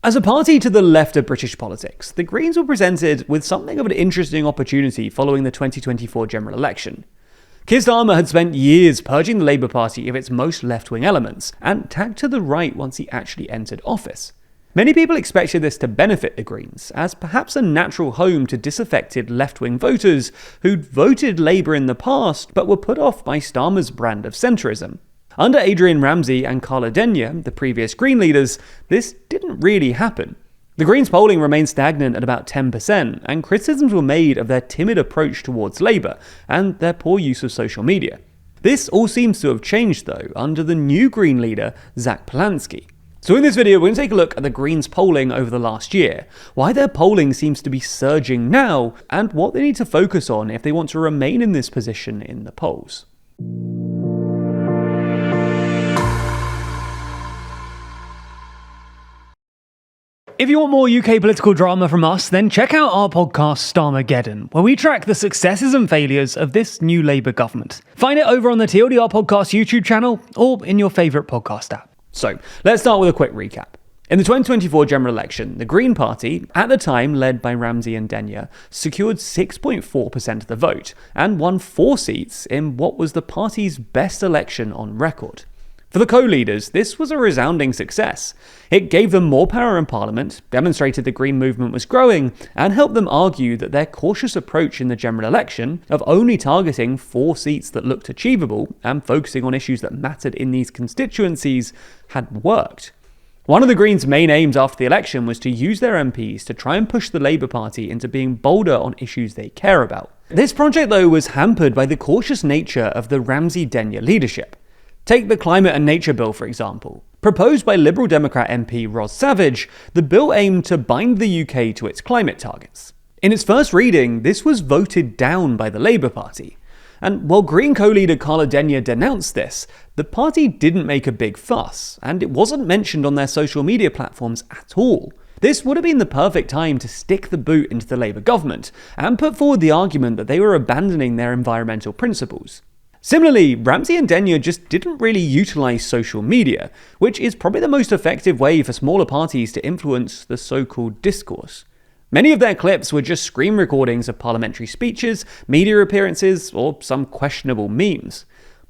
As a party to the left of British politics, the Greens were presented with something of an interesting opportunity following the 2024 general election. Keir Starmer had spent years purging the Labour Party of its most left-wing elements, and tacked to the right once he actually entered office. Many people expected this to benefit the Greens, as perhaps a natural home to disaffected left-wing voters who'd voted Labour in the past but were put off by Starmer's brand of centrism. Under Adrian Ramsay and Carla Denyer, the previous Green leaders, this didn't really happen. The Greens' polling remained stagnant at about 10%, and criticisms were made of their timid approach towards Labour and their poor use of social media. This all seems to have changed, though, under the new Green leader, Zach Polanski. So in this video, we're going to take a look at the Greens' polling over the last year, why their polling seems to be surging now, and what they need to focus on if they want to remain in this position in the polls. If you want more UK political drama from us, then check out our podcast Starmageddon, where we track the successes and failures of this new Labour government. Find it over on the TLDR Podcast YouTube channel or in your favourite podcast app. So, let's start with a quick recap. In the 2024 general election, the Green Party, at the time led by Ramsay and Denyer, secured 6.4% of the vote and won 4 seats in what was the party's best election on record. For the co-leaders, this was a resounding success. It gave them more power in Parliament, demonstrated the Green movement was growing, and helped them argue that their cautious approach in the general election, of only targeting 4 seats that looked achievable and focusing on issues that mattered in these constituencies, had worked. One of the Greens' main aims after the election was to use their MPs to try and push the Labour Party into being bolder on issues they care about. This project, though, was hampered by the cautious nature of the Ramsay-Denyer leadership. Take the Climate and Nature Bill, for example. Proposed by Liberal Democrat MP Ros Savage, the bill aimed to bind the UK to its climate targets. In its first reading, this was voted down by the Labour Party. And while Green co-leader Carla Denyer denounced this, the party didn't make a big fuss, and it wasn't mentioned on their social media platforms at all. This would have been the perfect time to stick the boot into the Labour government, and put forward the argument that they were abandoning their environmental principles. Similarly, Ramsay and Denyer just didn't really utilise social media, which is probably the most effective way for smaller parties to influence the so-called discourse. Many of their clips were just screen recordings of parliamentary speeches, media appearances, or some questionable memes.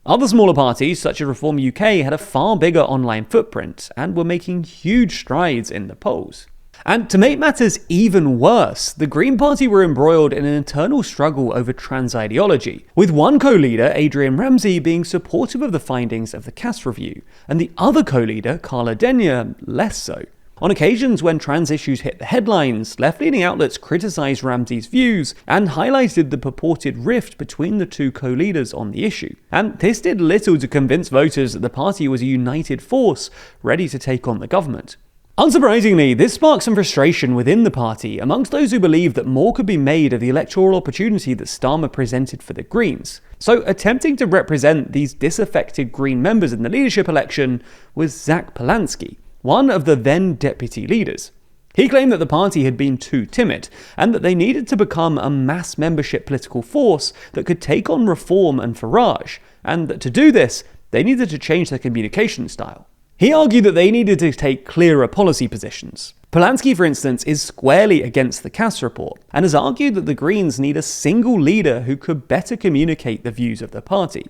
Other smaller parties, such as Reform UK, had a far bigger online footprint and were making huge strides in the polls. And to make matters even worse, the Green Party were embroiled in an internal struggle over trans ideology, with one co-leader, Adrian Ramsay, being supportive of the findings of the Cass review, and the other co-leader, Carla Denyer, less so. On occasions when trans issues hit the headlines, left-leaning outlets criticised Ramsay's views and highlighted the purported rift between the two co-leaders on the issue. And this did little to convince voters that the party was a united force ready to take on the government. Unsurprisingly, this sparked some frustration within the party amongst those who believed that more could be made of the electoral opportunity that Starmer presented for the Greens. So attempting to represent these disaffected Green members in the leadership election was Zach Polanski, one of the then deputy leaders. He claimed that the party had been too timid, and that they needed to become a mass membership political force that could take on Reform and Farage, and that to do this, they needed to change their communication style. He argued that they needed to take clearer policy positions. Polanski, for instance, is squarely against the Cass report, and has argued that the Greens need a single leader who could better communicate the views of the party.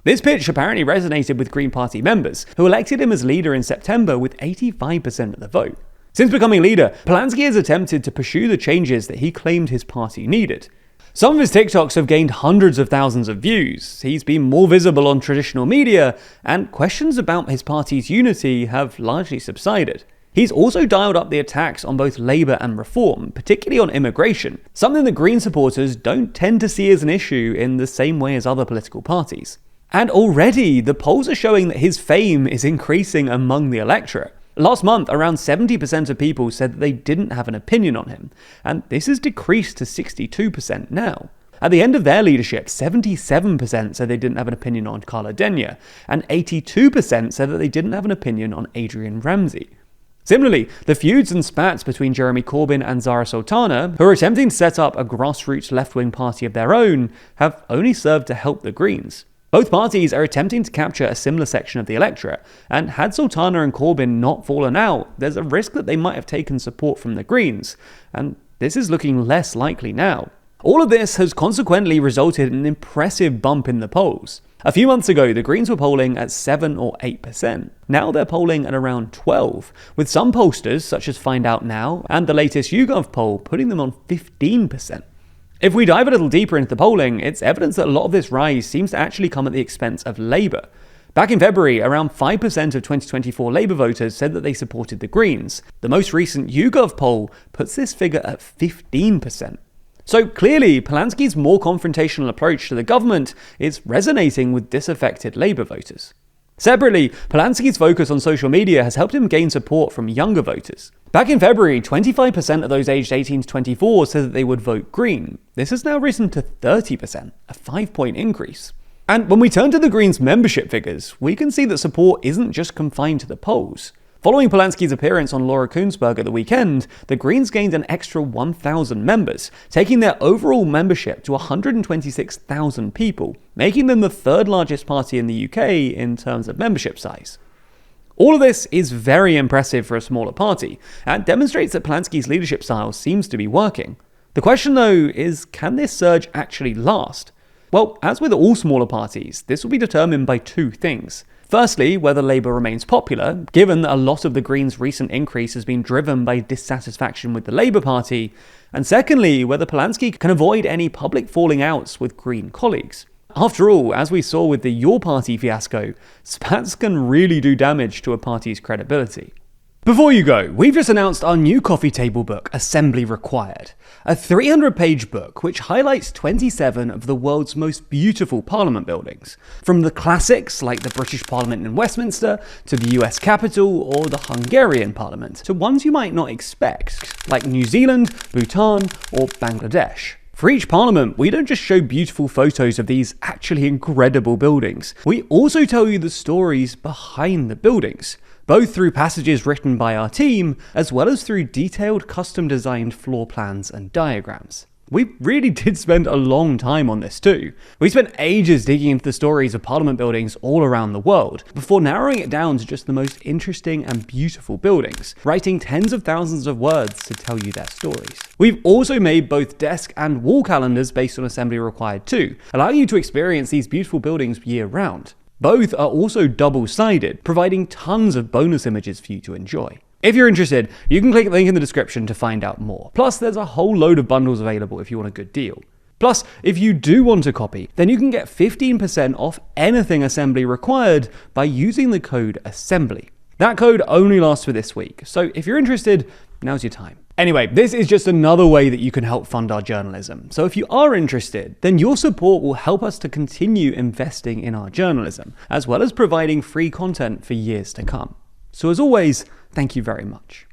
This pitch apparently resonated with Green Party members, who elected him as leader in September with 85% of the vote. Since becoming leader, Polanski has attempted to pursue the changes that he claimed his party needed. Some of his TikToks have gained hundreds of thousands of views, he's been more visible on traditional media, and questions about his party's unity have largely subsided. He's also dialed up the attacks on both Labour and Reform, particularly on immigration, something that Green supporters don't tend to see as an issue in the same way as other political parties. And already, the polls are showing that his fame is increasing among the electorate. Last month, around 70% of people said that they didn't have an opinion on him, and this has decreased to 62% now. At the end of their leadership, 77% said they didn't have an opinion on Carla Denyer, and 82% said that they didn't have an opinion on Adrian Ramsay. Similarly, the feuds and spats between Jeremy Corbyn and Zara Sultana, who are attempting to set up a grassroots left-wing party of their own, have only served to help the Greens. Both parties are attempting to capture a similar section of the electorate, and had Sultana and Corbyn not fallen out, there's a risk that they might have taken support from the Greens, and this is looking less likely now. All of this has consequently resulted in an impressive bump in the polls. A few months ago, the Greens were polling at 7 or 8%. Now they're polling at around 12%, with some pollsters, such as Find Out Now and the latest YouGov poll, putting them on 15%. If we dive a little deeper into the polling, it's evidence that a lot of this rise seems to actually come at the expense of Labour. Back in February, around 5% of 2024 Labour voters said that they supported the Greens. The most recent YouGov poll puts this figure at 15%. So clearly, Polanski's more confrontational approach to the government is resonating with disaffected Labour voters. Separately, Polanski's focus on social media has helped him gain support from younger voters. Back in February, 25% of those aged 18 to 24 said that they would vote Green. This has now risen to 30%, a 5-point increase. And when we turn to the Greens' membership figures, we can see that support isn't just confined to the polls. Following Polanski's appearance on Laura Kuenssberg at the weekend, the Greens gained an extra 1,000 members, taking their overall membership to 126,000 people, making them the third largest party in the UK in terms of membership size. All of this is very impressive for a smaller party, and demonstrates that Polanski's leadership style seems to be working. The question though is, can this surge actually last? Well, as with all smaller parties, this will be determined by two things. Firstly, whether Labour remains popular, given that a lot of the Greens' recent increase has been driven by dissatisfaction with the Labour Party, and secondly, whether Polanski can avoid any public falling outs with Green colleagues. After all, as we saw with the Your Party fiasco, spats can really do damage to a party's credibility. Before you go, we've just announced our new coffee table book, Assembly Required, a 300-page book which highlights 27 of the world's most beautiful parliament buildings, from the classics like the British Parliament in Westminster, to the US Capitol or the Hungarian Parliament, to ones you might not expect, like New Zealand, Bhutan or Bangladesh. For each parliament, we don't just show beautiful photos of these actually incredible buildings, we also tell you the stories behind the buildings, both through passages written by our team, as well as through detailed custom-designed floor plans and diagrams. We really did spend a long time on this too. We spent ages digging into the stories of parliament buildings all around the world, before narrowing it down to just the most interesting and beautiful buildings, writing tens of thousands of words to tell you their stories. We've also made both desk and wall calendars based on Assembly Required too, allowing you to experience these beautiful buildings year-round. Both are also double-sided, providing tons of bonus images for you to enjoy. If you're interested, you can click the link in the description to find out more. Plus, there's a whole load of bundles available if you want a good deal. Plus, if you do want a copy, then you can get 15% off anything Assembly Required by using the code ASSEMBLY. That code only lasts for this week, so if you're interested, now's your time. Anyway, this is just another way that you can help fund our journalism. So if you are interested, then your support will help us to continue investing in our journalism, as well as providing free content for years to come. So as always, thank you very much.